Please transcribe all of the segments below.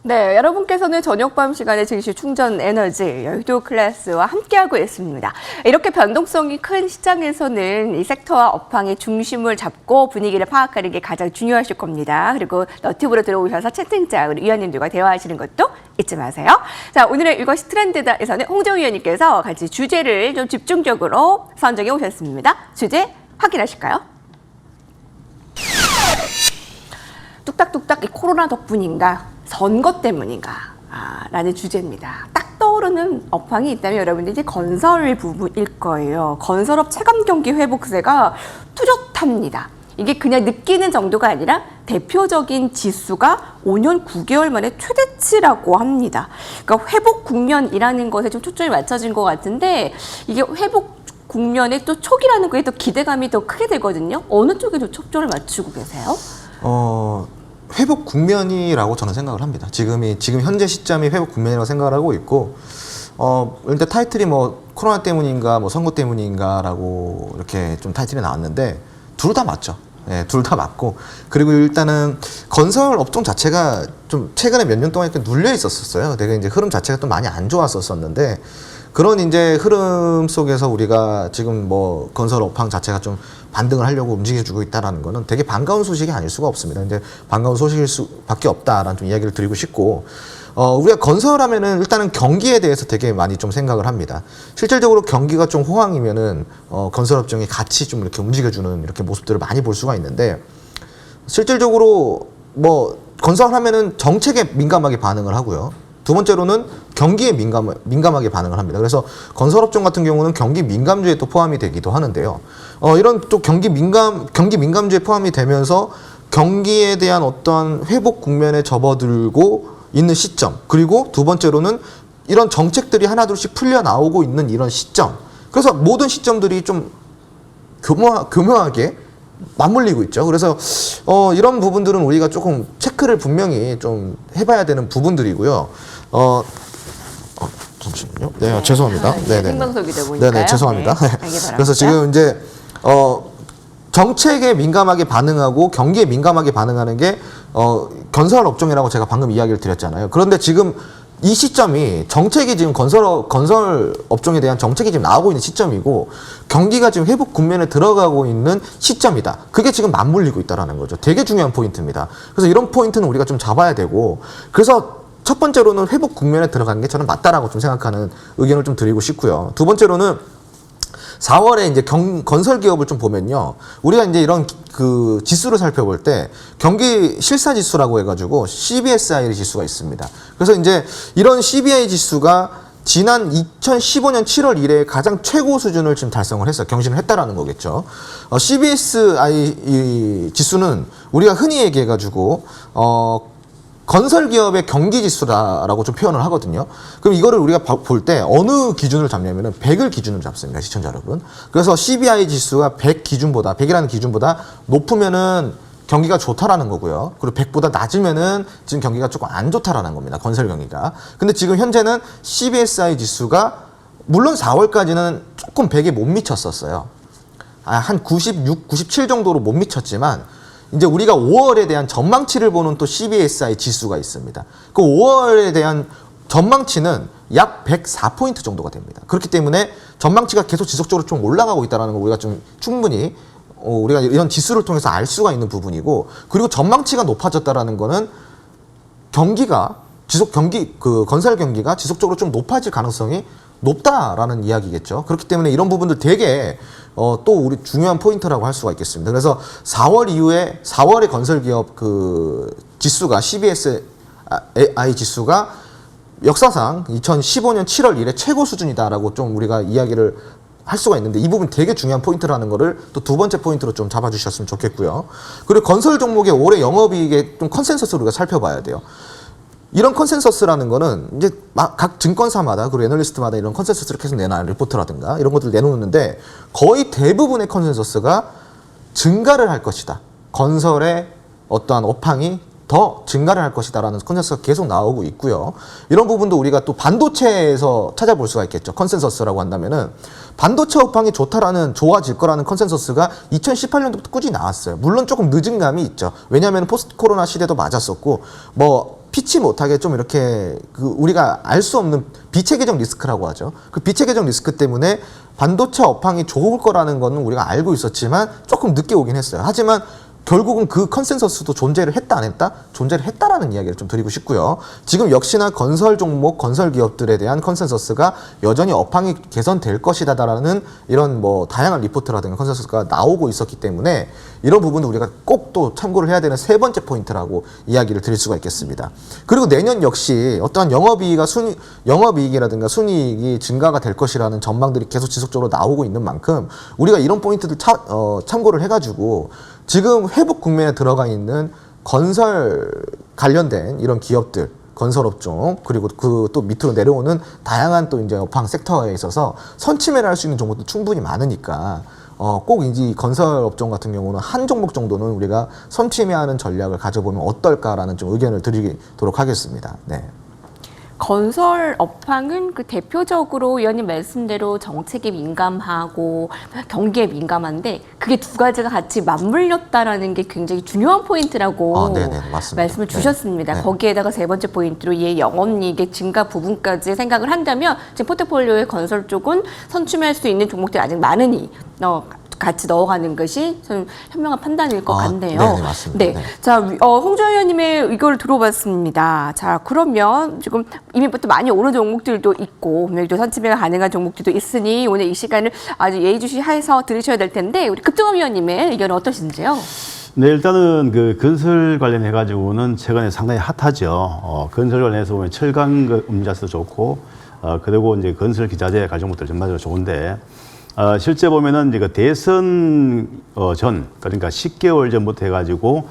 네, 여러분께서는 저녁밤 시간에 증시 충전 에너지 여의도 클래스와 함께하고 있습니다. 이렇게 변동성이 큰 시장에서는 이 섹터와 업황의 중심을 잡고 분위기를 파악하는 게 가장 중요하실 겁니다. 그리고 너튜브로 들어오셔서 채팅창 우리 위원님들과 대화하시는 것도 잊지 마세요. 자, 오늘의 이것이 트렌드다에서는 홍정 위원님께서 같이 주제를 좀 집중적으로 선정해 오셨습니다. 주제 확인하실까요? 뚝딱뚝딱 이 코로나 덕분인가? 선거 때문인가? 라는 주제입니다. 딱 떠오르는 업황이 있다면 여러분들 이제 건설 부분일 거예요. 건설업 체감 경기 회복세가 뚜렷합니다. 이게 그냥 느끼는 정도가 아니라 대표적인 지수가 5년 9개월 만에 최대치라고 합니다. 그러니까 회복 국면이라는 것에 좀 초점이 맞춰진 것 같은데 이게 회복 국면의 또 촉이라는 거에 또 기대감이 더 크게 되거든요. 어느 쪽에 좀 초점을 맞추고 계세요? 회복 국면이라고 저는 생각을 합니다. 지금 현재 시점이 회복 국면이라고 생각을 하고 있고, 일단 타이틀이 뭐 코로나 때문인가, 뭐 선거 때문인가라고 이렇게 좀 타이틀이 나왔는데 둘 다 맞죠. 네, 둘 다 맞고, 그리고 일단은 건설 업종 자체가 좀 최근에 몇 년 동안 이렇게 눌려 있었어요. 되게 이제 흐름 자체가 또 많이 안 좋았었는데. 그런 이제 흐름 속에서 우리가 지금 뭐 건설 업황 자체가 좀 반등을 하려고 움직여주고 있다는 거는 되게 반가운 소식이 아닐 수가 없습니다. 이제 반가운 소식일 수밖에 없다라는 좀 이야기를 드리고 싶고, 우리가 건설하면은 일단은 경기에 대해서 되게 많이 좀 생각을 합니다. 실질적으로 경기가 좀 호황이면은 건설업종이 같이 좀 이렇게 움직여주는 이렇게 모습들을 많이 볼 수가 있는데, 실질적으로 뭐 건설하면은 정책에 민감하게 반응을 하고요. 두 번째로는 경기에 민감하게 반응을 합니다. 그래서 건설업종 같은 경우는 경기 민감주에 또 포함이 되기도 하는데요. 이런 또 경기 민감주에 포함이 되면서 경기에 대한 어떤 회복 국면에 접어들고 있는 시점, 그리고 두 번째로는 이런 정책들이 하나둘씩 풀려 나오고 있는 이런 시점. 그래서 모든 시점들이 좀 교묘하게 맞물리고 있죠. 그래서 이런 부분들은 우리가 조금 체크를 분명히 좀 해봐야 되는 부분들이고요. 잠시만요. 네, 죄송합니다. 네, 생방송이다 보니까요. 네, 죄송합니다. 네, 그래서 지금 이제 정책에 민감하게 반응하고 경기에 민감하게 반응하는 게 건설 업종이라고 제가 방금 이야기를 드렸잖아요. 그런데 지금 이 시점이 정책이 지금 건설 업종에 대한 정책이 지금 나오고 있는 시점이고 경기가 지금 회복 국면에 들어가고 있는 시점이다. 그게 지금 맞물리고 있다라는 거죠. 되게 중요한 포인트입니다. 그래서 이런 포인트는 우리가 좀 잡아야 되고, 그래서 첫 번째로는 회복 국면에 들어간 게 저는 맞다라고 좀 생각하는 의견을 좀 드리고 싶고요. 두 번째로는 4월에 이제 건설 기업을 좀 보면요. 우리가 이제 이런 그 지수를 살펴볼 때 경기 실사 지수라고 해가지고 CBSI 지수가 있습니다. 그래서 이제 이런 CBI 지수가 지난 2015년 7월 이래 가장 최고 수준을 지금 달성을 했어요. 경신을 했다라는 거겠죠. CBSI 지수는 우리가 흔히 얘기해가지고 건설 기업의 경기 지수라고 좀 표현을 하거든요. 그럼 이거를 우리가 볼 때 어느 기준을 잡냐면은 100을 기준으로 잡습니다, 시청자 여러분. 그래서 CBI 지수가 100이라는 기준보다 높으면은 경기가 좋다라는 거고요. 그리고 100보다 낮으면은 지금 경기가 조금 안 좋다라는 겁니다, 건설 경기가. 근데 지금 현재는 CBSI 지수가 물론 4월까지는 조금 100에 못 미쳤었어요. 한 96, 97 정도로 못 미쳤지만 이제 우리가 5월에 대한 전망치를 보는 또 CBSI 지수가 있습니다. 그 5월에 대한 전망치는 약 104포인트 정도가 됩니다. 그렇기 때문에 전망치가 계속 지속적으로 좀 올라가고 있다는 걸 우리가 좀 충분히 우리가 이런 지수를 통해서 알 수가 있는 부분이고, 그리고 전망치가 높아졌다라는 거는 건설 경기가 지속적으로 좀 높아질 가능성이 높다라는 이야기겠죠. 그렇기 때문에 이런 부분들 되게 또 우리 중요한 포인트라고 할 수가 있겠습니다. 그래서 4월 이후에 4월의 건설기업 그 지수가 CBSI 지수가 역사상 2015년 7월 이래 최고 수준이다라고 좀 우리가 이야기를 할 수가 있는데, 이 부분 되게 중요한 포인트라는 거를 또 두 번째 포인트로 좀 잡아주셨으면 좋겠고요. 그리고 건설 종목의 올해 영업이익의 좀 컨센서스를 우리가 살펴봐야 돼요. 이런 컨센서스라는 거는 이제 각 증권사마다 그리고 애널리스트마다 이런 컨센서스를 계속 내놔요. 리포트라든가 이런 것들을 내놓는데 거의 대부분의 컨센서스가 증가를 할 것이다. 건설의 어떠한 업황이 더 증가를 할 것이다라는 컨센서스가 계속 나오고 있고요. 이런 부분도 우리가 또 반도체에서 찾아볼 수가 있겠죠. 컨센서스라고 한다면은 반도체 업황이 좋아질 거라는 컨센서스가 2018년도부터 꾸준히 나왔어요. 물론 조금 늦은 감이 있죠. 왜냐하면 포스트 코로나 시대도 맞았었고 뭐 피치 못하게 좀 이렇게 그 우리가 알 수 없는 비체계적 리스크라고 하죠. 그 비체계적 리스크 때문에 반도체 업황이 좋을 거라는 거는 우리가 알고 있었지만 조금 늦게 오긴 했어요. 하지만 결국은 그 컨센서스도 존재를 했다 안 했다? 존재를 했다라는 이야기를 좀 드리고 싶고요. 지금 역시나 건설 종목, 건설 기업들에 대한 컨센서스가 여전히 업황이 개선될 것이다라는 이런 뭐 다양한 리포트라든가 컨센서스가 나오고 있었기 때문에 이런 부분도 우리가 꼭 또 참고를 해야 되는 세 번째 포인트라고 이야기를 드릴 수가 있겠습니다. 그리고 내년 역시 어떠한 영업이익이라든가 순이익이 증가가 될 것이라는 전망들이 계속 지속적으로 나오고 있는 만큼 우리가 이런 포인트들 참고를 해가지고 지금 회복 국면에 들어가 있는 건설 관련된 이런 기업들, 건설업종, 그리고 그 또 밑으로 내려오는 다양한 또 이제 업황 섹터에 있어서 선취매를 할 수 있는 종목도 충분히 많으니까 꼭 이제 건설업종 같은 경우는 한 종목 정도는 우리가 선취매하는 전략을 가져보면 어떨까라는 좀 의견을 드리도록 하겠습니다. 네. 건설 업황은 그 대표적으로 의원님 말씀대로 정책에 민감하고 경기에 민감한데 그게 두 가지가 같이 맞물렸다라는 게 굉장히 중요한 포인트라고 네네, 맞습니다. 말씀을 주셨습니다. 네. 거기에다가 세 번째 포인트로 얘 영업이익의 증가 부분까지 생각을 한다면 지금 포트폴리오의 건설 쪽은 선취할 수 있는 종목들이 아직 많으니 같이 넣어가는 것이 좀 현명한 판단일 것 같네요. 네, 맞습니다. 네. 네. 자, 홍 의원님의 의견을 들어봤습니다. 자, 그러면 지금 이미부터 많이 오른 종목들도 있고 분명히 또 선취매가 가능한 종목들도 있으니 오늘 이 시간을 아주 예의주시해서 들으셔야 될 텐데 우리 급등원 위원님의 의견은 어떠신지요? 네, 일단은 그 건설 관련해 가지고는 최근에 상당히 핫하죠. 건설 관련해서 보면 철강 음자도 좋고, 그리고 이제 건설 기자재 갈 종목들 전반적으로 좋은데. 실제 보면은 이제 그 대선 전, 그러니까 10개월 전부터 해가지고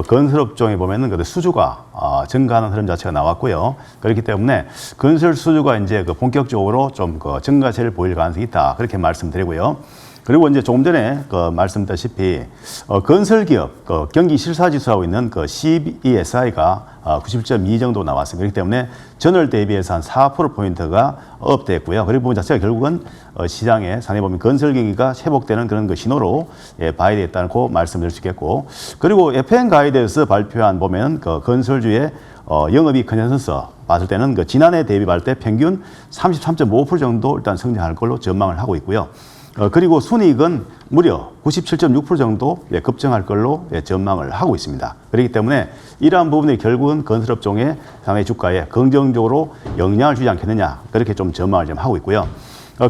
건설업종에 보면은 그 수주가 증가하는 흐름 자체가 나왔고요. 그렇기 때문에 건설 수주가 이제 그 본격적으로 좀 그 증가세를 보일 가능성이 있다. 그렇게 말씀드리고요. 그리고 이제 조금 전에 말씀드렸다시피 건설기업 경기 실사지수하고 있는 그 CBSI가 97.2 정도 나왔습니다. 그렇기 때문에 전월 대비해서 한 4%포인트가 업됐고요. 그리고 부분 자체가 결국은 시장에 상당히 보면 건설 경기가 회복되는 그런 그 신호로 봐야 되겠다고 말씀드릴 수 있겠고, 그리고 FM 가이드에서 발표한 보면 그 건설주의 영업이익 컨센서스 봤을 때는 그 지난해 대비할 때 평균 33.5% 정도 일단 성장할 걸로 전망을 하고 있고요. 그리고 순이익은 무려 97.6% 정도 급증할 걸로 전망을 하고 있습니다. 그렇기 때문에 이러한 부분이 결국은 건설업종의 상당히 주가에 긍정적으로 영향을 주지 않겠느냐, 그렇게 좀 전망을 좀 하고 있고요.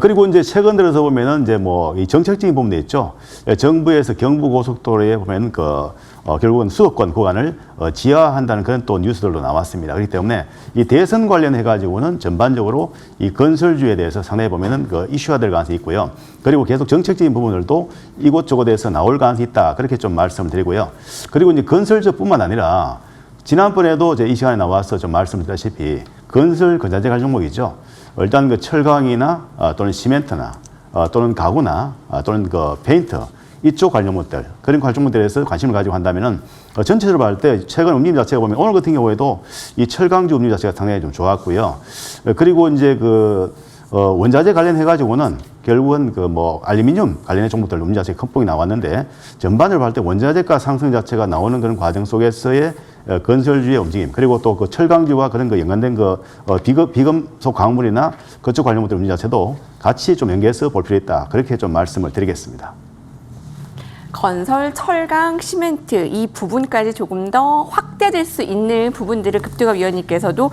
그리고 이제 최근 들어서 보면은 이제 뭐 이 정책적인 부분도 있죠. 정부에서 경부고속도로에 보면 결국은 수도권 구간을 지하한다는 그런 또 뉴스들도 나왔습니다. 그렇기 때문에 이 대선 관련해 가지고는 전반적으로 이 건설주에 대해서 상당히 보면은 그 이슈화 될 가능성이 있고요. 그리고 계속 정책적인 부분들도 이곳저곳에서 나올 가능성이 있다. 그렇게 좀 말씀을 드리고요. 그리고 이제 건설주뿐만 아니라 지난번에도 이제 이 시간에 나와서 좀 말씀드렸다시피 건설 건자재 갈 종목이죠. 일단 그 철강이나 또는 시멘트나 또는 가구나 또는 그 페인트 이쪽 관련물들, 그런 관련물들에서 관심을 가지고 한다면은 전체적으로 봤을 때 최근 움직임 자체가 보면 오늘 같은 경우에도 이 철강주 움직임 자체가 상당히 좀 좋았고요. 그리고 이제 그 원자재 관련해 가지고는 결국은 그 뭐 알루미늄 관련의 종목들 움직임 자체가 큰 폭이 나왔는데 전반적으로 봤을 때 원자재가 상승 자체가 나오는 그런 과정 속에서의 건설주의 움직임, 그리고 또 그 철강주와 그런 거 연관된 그 비금속 광물이나 그쪽 관련물들 움직임 자체도 같이 좀 연계해서 볼 필요 있다. 그렇게 좀 말씀을 드리겠습니다. 건설, 철강, 시멘트 이 부분까지 조금 더 확대될 수 있는 부분들을 급등원 위원님께서도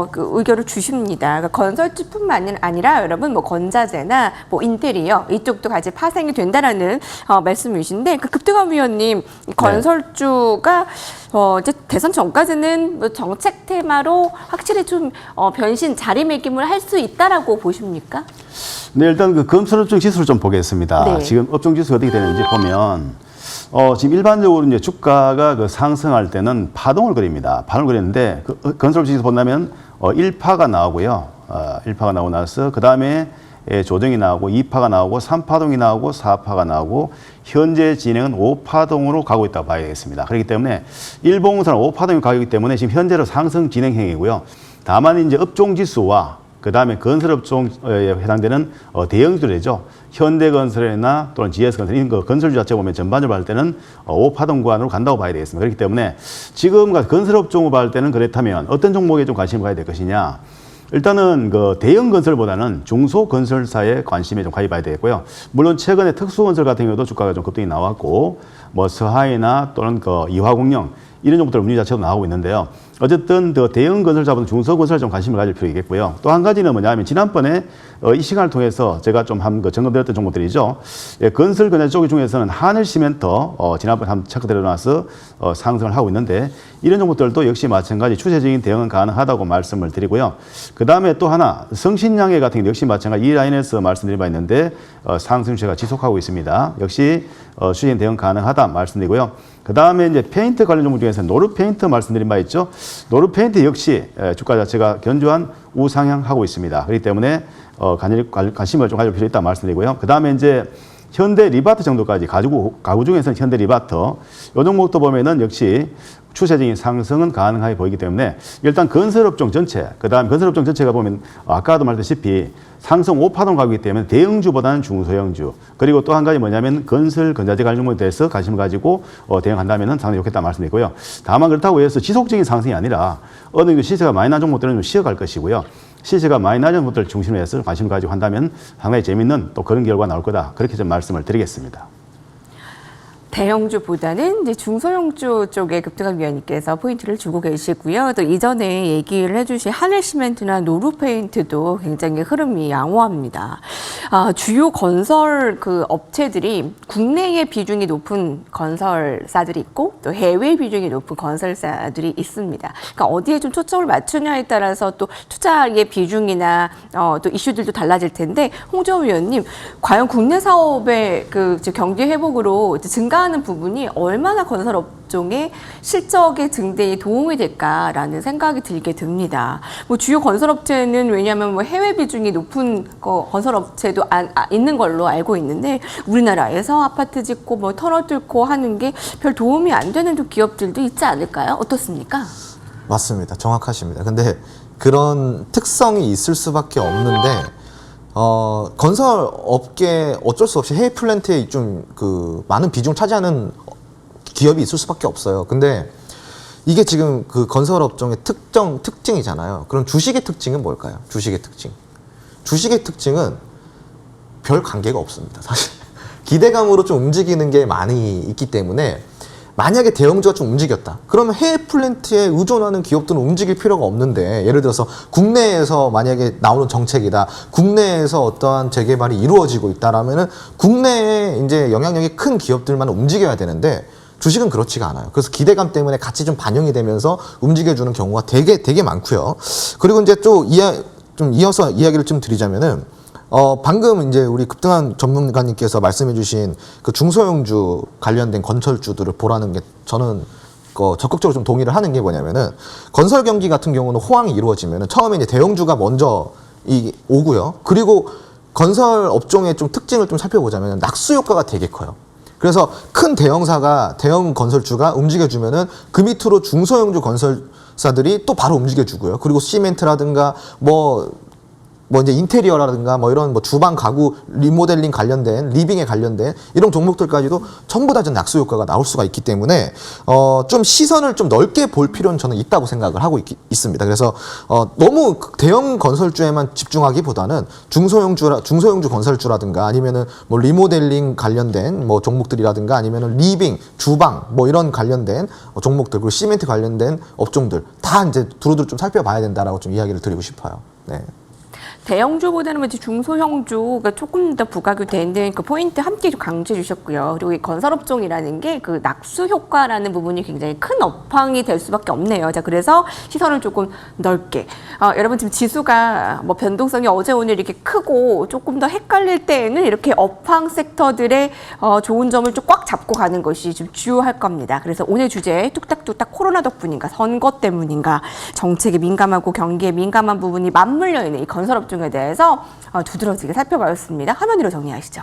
그 의견을 주십니다. 그러니까 건설주뿐만 아니라 여러분 뭐 건자재나 뭐 인테리어 이쪽도 같이 파생이 된다라는 말씀이신데 그 급등원 위원님 건설주가 이제 대선 전까지는 뭐 정책 테마로 확실히 좀 변신 자리매김을 할 수 있다라고 보십니까? 네, 일단 그 건설업종 지수를 좀 보겠습니다. 네. 지금 업종 지수가 어떻게 되는지 보면 지금 일반적으로 이제 주가가 그 상승할 때는 파동을 그립니다. 파동을 그리는데 그 건설업종 지수 본다면 1파가 나오고요. 1파가 나오고 나서 그 다음에 조정이 나오고 2파가 나오고 3파동이 나오고 4파가 나오고 현재 진행은 5파동으로 가고 있다고 봐야겠습니다. 그렇기 때문에 일봉사는 5파동이 가기 때문에 지금 현재로 상승 진행형이고요. 다만 이제 업종 지수와 그다음에 건설업종에 해당되는 대형주들이죠. 현대건설이나 또는 GS건설 이런 거 건설주 자체 보면 전반적으로 볼 때는 5파동 구간으로 간다고 봐야 되겠습니다. 그렇기 때문에 지금 건설업종으로 볼 때는 그렇다면 어떤 종목에 좀 관심을 가야 될 것이냐. 일단은 그 대형 건설보다는 중소 건설사에 관심에 좀 가입해야 되겠고요. 물론 최근에 특수건설 같은 경우도 주가가 좀 급등이 나왔고, 뭐 서하이나 또는 그 이화공영 이런 종목들 음료 자체도 나오고 있는데요. 어쨌든 그 대형 건설사보다 중소 건설에 좀 관심을 가질 필요가 있겠고요. 또 한 가지는 뭐냐면 지난번에 이 시간을 통해서 제가 좀 한 그 점검드렸던 종목들이죠. 예, 건설 건설 쪽 중에서는 하늘시멘터 지난번에 한번 체크드려놔서 상승을 하고 있는데 이런 종목들도 역시 마찬가지 추세적인 대응은 가능하다고 말씀을 드리고요. 그 다음에 또 하나 성신양해 같은 경우 역시 마찬가지 이 라인에서 말씀드린 바 있는데 상승 추세가 지속하고 있습니다. 역시 추세적인 대응 가능하다 말씀드리고요. 그 다음에 이제 페인트 관련 종목 중에서 노르페인트 말씀드린 바 있죠. 노르페인트 역시 주가 자체가 견조한 우상향하고 있습니다. 그렇기 때문에 관심을 좀 가질 필요 있다 말씀드리고요. 그 다음에 이제 현대 리바트 정도까지 가구 중에서는 현대 리바트 이 종목도 보면은 역시 추세적인 상승은 가능하게 보이기 때문에 일단 건설업종 전체, 그 다음 건설업종 전체가 보면 아까도 말했다시피 상승 5파동 가기 때문에 대형주보다는 중소형주, 그리고 또 한 가지 뭐냐면 건설, 건자재 관련 종목에 대해서 관심을 가지고 대응한다면 상당히 좋겠다 말씀드리고요. 다만 그렇다고 해서 지속적인 상승이 아니라 어느 정도 시세가 많이 난 종목들은 좀 쉬어갈 것이고요. 시세가 많이 낮은 종목들 중심으로 해서 관심을 가지고 한다면 상당히 재밌는 또 그런 결과가 나올 거다. 그렇게 좀 말씀을 드리겠습니다. 대형주보다는 이제 중소형주 쪽에 급등한 위원님께서 포인트를 주고 계시고요. 또 이전에 얘기를 해주신 하늘시멘트나 노르페인트도 굉장히 흐름이 양호합니다. 주요 건설 그 업체들이 국내의 비중이 높은 건설사들이 있고 또 해외 비중이 높은 건설사들이 있습니다. 그러니까 어디에 좀 초점을 맞추냐에 따라서 또 투자의 비중이나 또 이슈들도 달라질 텐데 홍정우 위원님, 과연 국내 사업의 그 경기 회복으로 증가하는 부분이 얼마나 건설 업종의 실적의 증대에 도움이 될까라는 생각이 들게 듭니다. 뭐 주요 건설 업체는 왜냐하면 뭐 해외 비중이 높은 건설 업체도 있는 걸로 알고 있는데 우리나라에서 아파트 짓고 뭐 터널 뚫고 하는 게 별 도움이 안 되는 기업들도 있지 않을까요? 어떻습니까? 맞습니다. 정확하십니다. 근데 그런 특성이 있을 수밖에 없는데 건설 업계 어쩔 수 없이 해외 플랜트에 좀 그 많은 비중을 차지하는 기업이 있을 수밖에 없어요. 근데 이게 지금 그 건설 업종의 특징이잖아요. 그럼 주식의 특징은 뭘까요? 주식의 특징. 주식의 특징은 별 관계가 없습니다. 사실 기대감으로 좀 움직이는 게 많이 있기 때문에 만약에 대형주가 좀 움직였다. 그러면 해외 플랜트에 의존하는 기업들은 움직일 필요가 없는데, 예를 들어서 국내에서 만약에 나오는 정책이다. 국내에서 어떠한 재개발이 이루어지고 있다라면은 국내에 이제 영향력이 큰 기업들만 움직여야 되는데 주식은 그렇지가 않아요. 그래서 기대감 때문에 같이 좀 반영이 되면서 움직여주는 경우가 되게 많고요. 그리고 이제 좀 이어서 이야기를 좀 드리자면은 방금 이제 우리 급등한 전문가님께서 말씀해주신 그 중소형주 관련된 건설주들을 보라는 게 저는 적극적으로 좀 동의를 하는 게 뭐냐면은 건설 경기 같은 경우는 호황이 이루어지면은 처음에 이제 대형주가 먼저 오고요. 그리고 건설 업종의 좀 특징을 좀 살펴보자면 낙수 효과가 되게 커요. 그래서 큰 대형사가 대형 건설주가 움직여주면은 그 밑으로 중소형주 건설사들이 또 바로 움직여주고요. 그리고 시멘트라든가 뭐 이제 인테리어라든가 뭐 이런 뭐 주방 가구 리모델링 관련된 리빙에 관련된 이런 종목들까지도 전부 다 좀 낙수 효과가 나올 수가 있기 때문에 좀 시선을 좀 넓게 볼 필요는 저는 있다고 생각을 하고 있습니다. 그래서 너무 대형 건설주에만 집중하기보다는 중소형주 건설주라든가 아니면은 뭐 리모델링 관련된 뭐 종목들이라든가 아니면은 리빙, 주방 뭐 이런 관련된 종목들 그리고 시멘트 관련된 업종들 다 이제 두루두루 좀 살펴봐야 된다라고 좀 이야기를 드리고 싶어요. 네. 대형주보다는 이제 중소형주가 조금 더 부각이 되는 그 포인트 함께 좀 강조해 주셨고요. 그리고 이 건설업종이라는 게 그 낙수 효과라는 부분이 굉장히 큰 업황이 될 수밖에 없네요. 자, 그래서 시선을 조금 넓게. 여러분 지금 지수가 뭐 변동성이 어제 오늘 이렇게 크고 조금 더 헷갈릴 때에는 이렇게 업황 섹터들의 좋은 점을 좀 꽉 잡고 가는 것이 좀 주요할 겁니다. 그래서 오늘 주제 뚝딱뚝딱 코로나 덕분인가 선거 때문인가 정책에 민감하고 경기에 민감한 부분이 맞물려 있는 이 건설업종 에 대해서 두드러지게 살펴봤습니다. 화면 위로 정리하시죠.